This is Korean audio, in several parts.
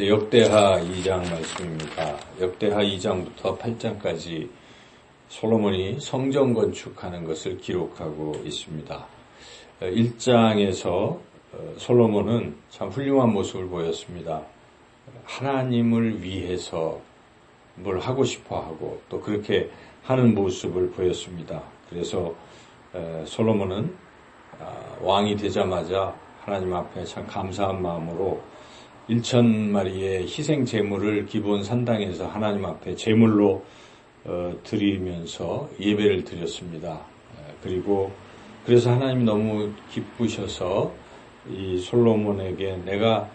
역대하 2장 말씀입니다. 역대하 2장부터 8장까지 솔로몬이 성전 건축하는 것을 기록하고 있습니다. 1장에서 솔로몬은 참 훌륭한 모습을 보였습니다. 하나님을 위해서 뭘 하고 싶어 하고 또 그렇게 하는 모습을 보였습니다. 그래서 솔로몬은 왕이 되자마자 하나님 앞에 참 감사한 마음으로 1,000마리의 희생 제물을 기브온 산당에서 하나님 앞에 제물로 드리면서 예배를 드렸습니다. 그리고 그래서 하나님이 너무 기쁘셔서 이 솔로몬에게 내가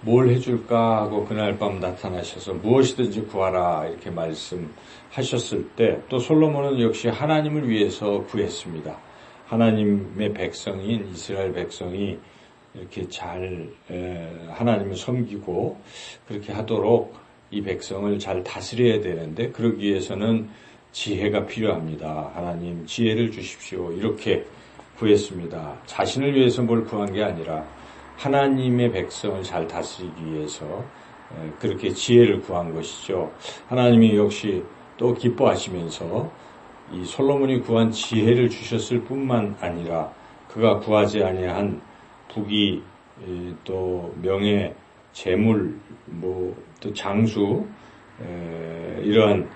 뭘 해줄까 하고 그날 밤 나타나셔서 무엇이든지 구하라 이렇게 말씀하셨을 때 또 솔로몬은 역시 하나님을 위해서 구했습니다. 하나님의 백성인 이스라엘 백성이 이렇게 잘 하나님을 섬기고 그렇게 하도록 이 백성을 잘 다스려야 되는데 그러기 위해서는 지혜가 필요합니다. 하나님 지혜를 주십시오. 이렇게 구했습니다. 자신을 위해서 뭘 구한 게 아니라 하나님의 백성을 잘 다스리기 위해서 그렇게 지혜를 구한 것이죠. 하나님이 역시 또 기뻐하시면서 이 솔로몬이 구한 지혜를 주셨을 뿐만 아니라 그가 구하지 아니한 부귀 또 명예 재물 또 장수 이러한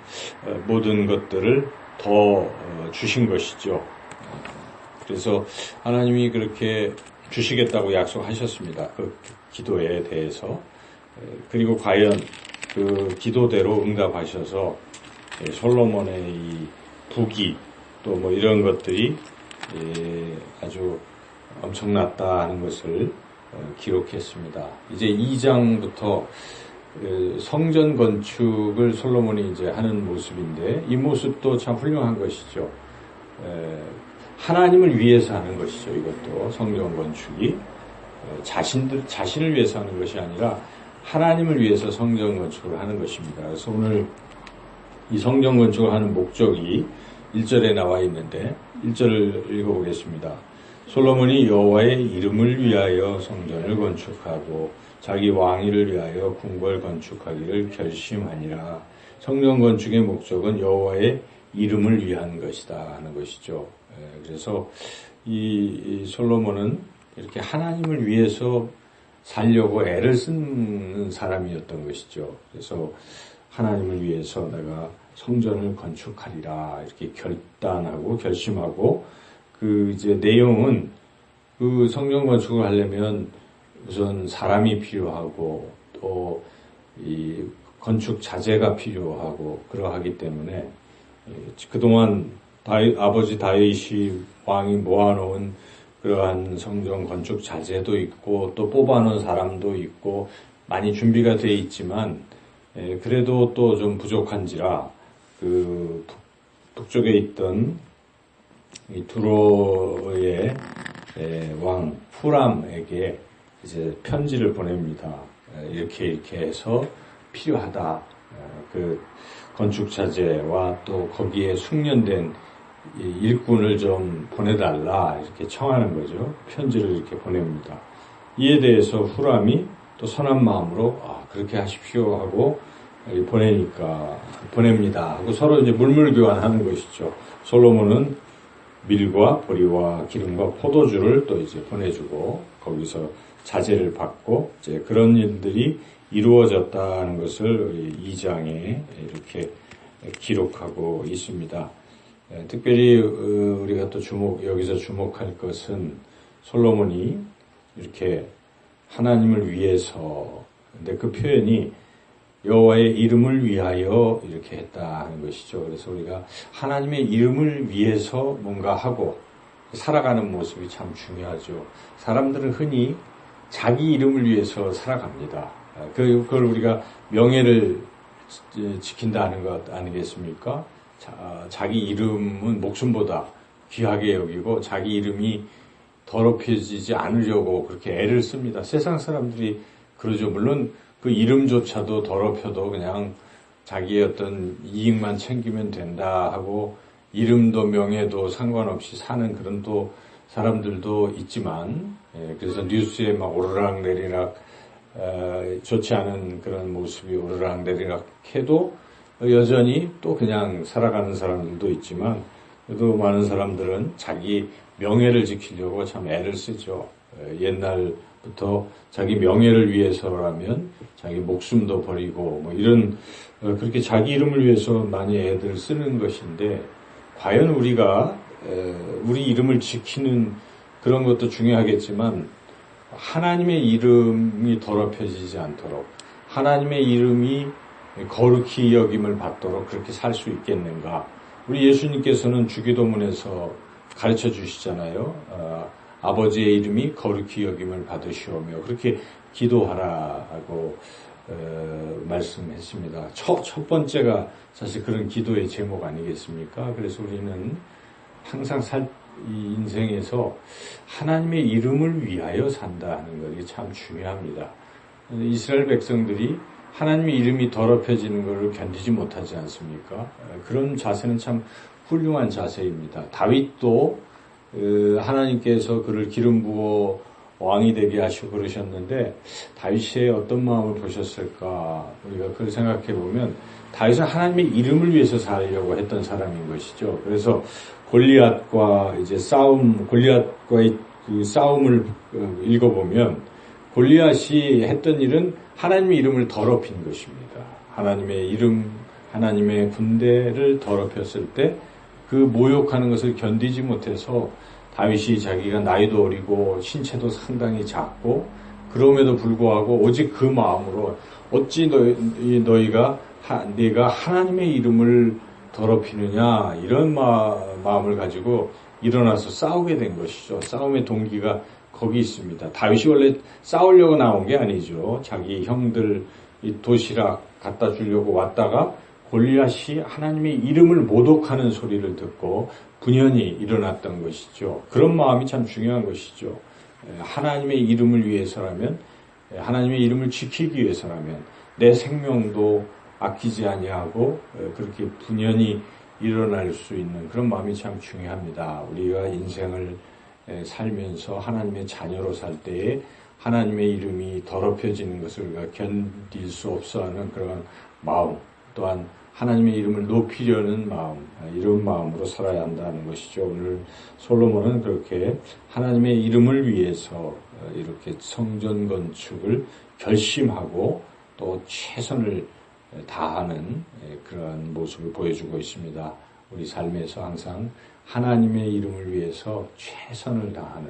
모든 것들을 더 주신 것이죠. 그래서 하나님이 그렇게 주시겠다고 약속하셨습니다. 그 기도에 대해서. 그리고 과연 그 기도대로 응답하셔서 솔로몬의 이 부귀 또 이런 것들이 아주 엄청났다 하는 것을 기록했습니다. 이제 2장부터 성전 건축을 솔로몬이 이제 하는 모습인데 이 모습도 참 훌륭한 것이죠. 하나님을 위해서 하는 것이죠. 이것도 성전 건축이 자신을 위해서 하는 것이 아니라 하나님을 위해서 성전 건축을 하는 것입니다. 그래서 오늘 이 성전 건축을 하는 목적이 1절에 나와 있는데 1절을 읽어보겠습니다. 솔로몬이 여호와의 이름을 위하여 성전을 건축하고 자기 왕위를 위하여 궁궐 건축하기를 결심하니라. 성전 건축의 목적은 여호와의 이름을 위한 것이다 하는 것이죠. 그래서 이 솔로몬은 이렇게 하나님을 위해서 살려고 애를 쓰는 사람이었던 것이죠. 그래서 하나님을 위해서 내가 성전을 건축하리라 이렇게 결단하고 결심하고 그 이제 내용은 그 성전 건축을 하려면 우선 사람이 필요하고 또 이 건축 자재가 필요하고 그러하기 때문에 그동안 아버지 다윗이 왕이 모아놓은 그러한 성전 건축 자재도 있고 또 뽑아놓은 사람도 있고 많이 준비가 되어 있지만 그래도 또 좀 부족한지라 그 북쪽에 있던 이 두로의 왕 후람에게 이제 편지를 보냅니다. 이렇게 해서 필요하다. 그 건축 자재와 또 거기에 숙련된 일꾼을 좀 보내달라 이렇게 청하는 거죠. 편지를 이렇게 보냅니다. 이에 대해서 후람이 또 선한 마음으로 그렇게 하십시오 하고 보냅니다 하고 서로 이제 물물교환하는 것이죠. 솔로몬은 밀과 보리와 기름과 포도주를 또 이제 보내주고 거기서 자재를 받고 이제 그런 일들이 이루어졌다는 것을 2장에 이렇게 기록하고 있습니다. 특별히 우리가 또 여기서 주목할 것은 솔로몬이 이렇게 하나님을 위해서 근데 그 표현이 여호와의 이름을 위하여 이렇게 했다 하는 것이죠. 그래서 우리가 하나님의 이름을 위해서 뭔가 하고 살아가는 모습이 참 중요하죠. 사람들은 흔히 자기 이름을 위해서 살아갑니다. 그걸 우리가 명예를 지킨다는 것 아니겠습니까? 자기 이름은 목숨보다 귀하게 여기고 자기 이름이 더럽혀지지 않으려고 그렇게 애를 씁니다. 세상 사람들이 그러죠. 물론 그 이름조차도 더럽혀도 그냥 자기의 어떤 이익만 챙기면 된다 하고 이름도 명예도 상관없이 사는 그런 또 사람들도 있지만 그래서 뉴스에 막 오르락내리락 좋지 않은 그런 모습이 오르락내리락 해도 여전히 또 그냥 살아가는 사람들도 있지만, 그래도 많은 사람들은 자기 명예를 지키려고 참 애를 쓰죠. 옛날부터 자기 명예를 위해서라면 자기 목숨도 버리고 뭐 이런 그렇게 자기 이름을 위해서 많이 애들 쓰는 것인데, 과연 우리가 우리 이름을 지키는 그런 것도 중요하겠지만 하나님의 이름이 더럽혀지지 않도록, 하나님의 이름이 거룩히 여김을 받도록 그렇게 살 수 있겠는가? 우리 예수님께서는 주기도문에서 가르쳐 주시잖아요. 아버지의 이름이 거룩히 여김을 받으시오며 그렇게 기도하라고 말씀했습니다. 첫 번째가 사실 그런 기도의 제목 아니겠습니까? 그래서 우리는 항상 이 인생에서 하나님의 이름을 위하여 산다 하는 것이 참 중요합니다. 이스라엘 백성들이 하나님의 이름이 더럽혀지는 것을 견디지 못하지 않습니까? 그런 자세는 참 훌륭한 자세입니다. 다윗도 하나님께서 그를 기름 부어 왕이 되게 하시고 그러셨는데 다윗의 어떤 마음을 보셨을까? 우리가 그걸 생각해 보면 다윗은 하나님의 이름을 위해서 살려고 했던 사람인 것이죠. 그래서 골리앗과의 그 싸움을 읽어보면 골리앗이 했던 일은 하나님의 이름을 더럽힌 것입니다. 하나님의 이름, 하나님의 군대를 더럽혔을 때 그 모욕하는 것을 견디지 못해서 다윗이 자기가 나이도 어리고 신체도 상당히 작고 그럼에도 불구하고 오직 그 마음으로 어찌 너희가 네가 하나님의 이름을 더럽히느냐 이런 마음을 가지고 일어나서 싸우게 된 것이죠. 싸움의 동기가 거기 있습니다. 다윗이 원래 싸우려고 나온 게 아니죠. 자기 형들 이 도시락 갖다 주려고 왔다가 골리앗이 하나님의 이름을 모독하는 소리를 듣고 분연히 일어났던 것이죠. 그런 마음이 참 중요한 것이죠. 하나님의 이름을 위해서라면, 하나님의 이름을 지키기 위해서라면 내 생명도 아끼지 아니하고 그렇게 분연히 일어날 수 있는 그런 마음이 참 중요합니다. 우리가 인생을 살면서 하나님의 자녀로 살 때에 하나님의 이름이 더럽혀지는 것을 우리가 견딜 수 없어하는 그런 마음, 또한 하나님의 이름을 높이려는 마음, 이런 마음으로 살아야 한다는 것이죠. 오늘 솔로몬은 그렇게 하나님의 이름을 위해서 이렇게 성전 건축을 결심하고 또 최선을 다하는 그러한 모습을 보여주고 있습니다. 우리 삶에서 항상 하나님의 이름을 위해서 최선을 다하는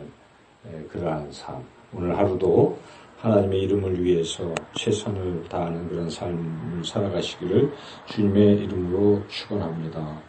그러한 삶, 오늘 하루도 하나님의 이름을 위해서 최선을 다하는 그런 삶을 살아가시기를 주님의 이름으로 축원합니다.